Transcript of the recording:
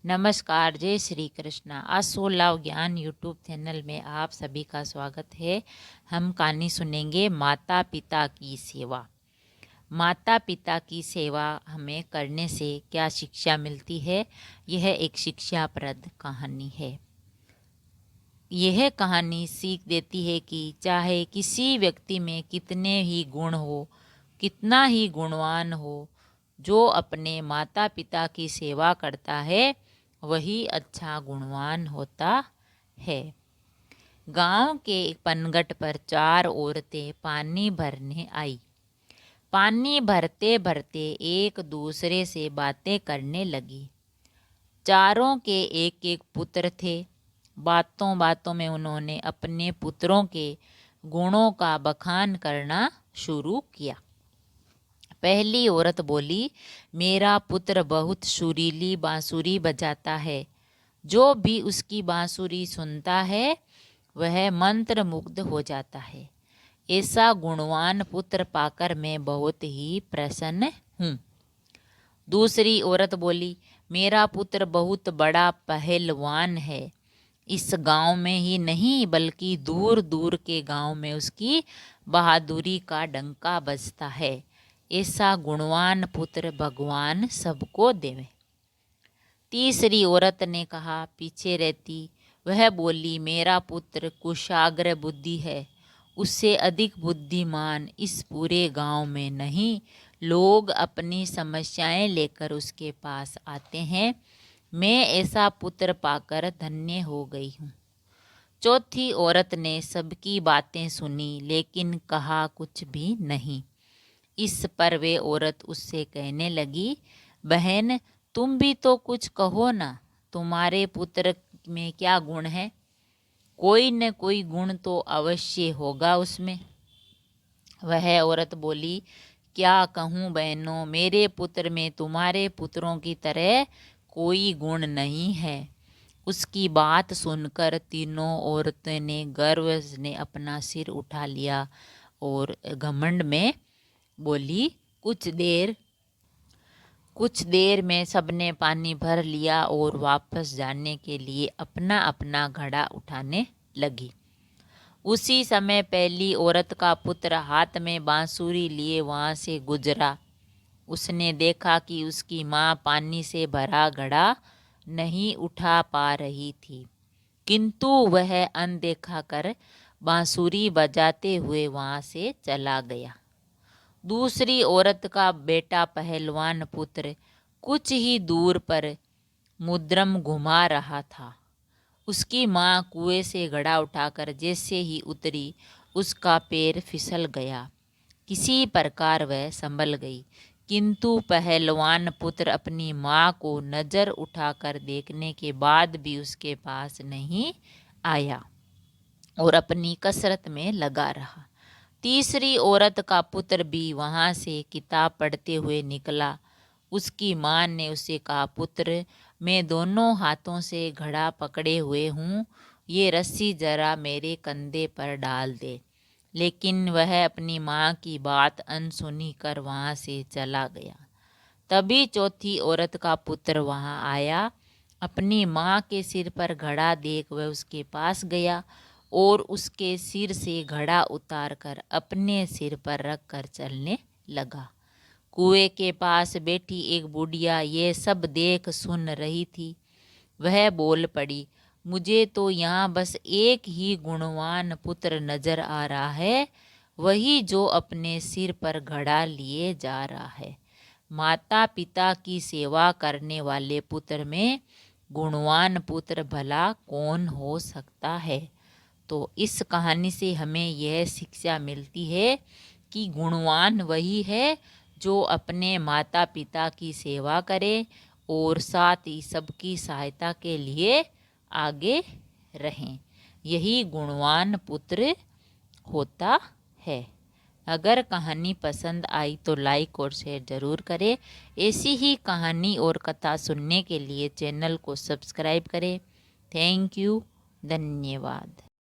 नमस्कार, जय श्री कृष्णा। आज सोल लाव ज्ञान यूट्यूब चैनल में आप सभी का स्वागत है। हम कहानी सुनेंगे माता पिता की सेवा। माता पिता की सेवा हमें करने से क्या शिक्षा मिलती है, यह एक शिक्षाप्रद कहानी है। यह कहानी सीख देती है कि चाहे किसी व्यक्ति में कितने ही गुण हो, कितना ही गुणवान हो, जो अपने माता पिता की सेवा करता है वही अच्छा गुणवान होता है। गांव के एक पनघट पर 4 औरतें पानी भरने आई। पानी भरते भरते एक दूसरे से बातें करने लगी। चारों के एक एक पुत्र थे। बातों बातों में उन्होंने अपने पुत्रों के गुणों का बखान करना शुरू किया। पहली औरत बोली, मेरा पुत्र बहुत सुरीली बांसुरी बजाता है। जो भी उसकी बांसुरी सुनता है वह मंत्र मुग्ध हो जाता है। ऐसा गुणवान पुत्र पाकर मैं बहुत ही प्रसन्न हूँ। दूसरी औरत बोली, मेरा पुत्र बहुत बड़ा पहलवान है। इस गांव में ही नहीं बल्कि दूर दूर के गांव में उसकी बहादुरी का डंका बजता है। ऐसा गुणवान पुत्र भगवान सबको देवे। तीसरी औरत ने कहा, पीछे रहती वह बोली, मेरा पुत्र कुशाग्र बुद्धि है। उससे अधिक बुद्धिमान इस पूरे गांव में नहीं। लोग अपनी समस्याएं लेकर उसके पास आते हैं। मैं ऐसा पुत्र पाकर धन्य हो गई हूँ। चौथी औरत ने सबकी बातें सुनी लेकिन कहा कुछ भी नहीं। इस पर वे औरत उससे कहने लगी, बहन तुम भी तो कुछ कहो ना। तुम्हारे पुत्र में क्या गुण है? कोई न कोई गुण तो अवश्य होगा उसमें। वह औरत बोली, क्या कहूँ बहनों, मेरे पुत्र में तुम्हारे पुत्रों की तरह कोई गुण नहीं है। उसकी बात सुनकर तीनों औरतें ने गर्व ने अपना सिर उठा लिया और घमंड में बोली, कुछ देर में सबने पानी भर लिया और वापस जाने के लिए अपना अपना घड़ा उठाने लगी। उसी समय पहली औरत का पुत्र हाथ में बांसुरी लिए वहां से गुजरा। उसने देखा कि उसकी माँ पानी से भरा घड़ा नहीं उठा पा रही थी, किंतु वह अनदेखा कर बांसुरी बजाते हुए वहां से चला गया। दूसरी औरत का बेटा पहलवान पुत्र कुछ ही दूर पर मुद्रम घुमा रहा था। उसकी माँ कुएं से घड़ा उठाकर जैसे ही उतरी उसका पैर फिसल गया। किसी प्रकार वह संभल गई, किंतु पहलवान पुत्र अपनी माँ को नजर उठाकर देखने के बाद भी उसके पास नहीं आया और अपनी कसरत में लगा रहा। तीसरी औरत का पुत्र भी वहां से किताब पढ़ते हुए निकला। उसकी माँ ने उसे कहा, पुत्र मैं दोनों हाथों से घड़ा पकड़े हुए हूँ, ये रस्सी जरा मेरे कंधे पर डाल दे। लेकिन वह अपनी माँ की बात अनसुनी कर वहाँ से चला गया। तभी चौथी औरत का पुत्र वहाँ आया। अपनी माँ के सिर पर घड़ा देख वह उसके पास गया और उसके सिर से घड़ा उतार कर अपने सिर पर रख कर चलने लगा। कुएं के पास बैठी एक बुढ़िया ये सब देख सुन रही थी। वह बोल पड़ी, मुझे तो यहाँ बस एक ही गुणवान पुत्र नजर आ रहा है, वही जो अपने सिर पर घड़ा लिए जा रहा है। माता पिता की सेवा करने वाले पुत्र में गुणवान पुत्र भला कौन हो सकता है। तो इस कहानी से हमें यह शिक्षा मिलती है कि गुणवान वही है जो अपने माता पिता की सेवा करे और साथ ही सबकी सहायता के लिए आगे रहें। यही गुणवान पुत्र होता है। अगर कहानी पसंद आई तो लाइक और शेयर ज़रूर करें। ऐसी ही कहानी और कथा सुनने के लिए चैनल को सब्सक्राइब करें। थैंक यू, धन्यवाद।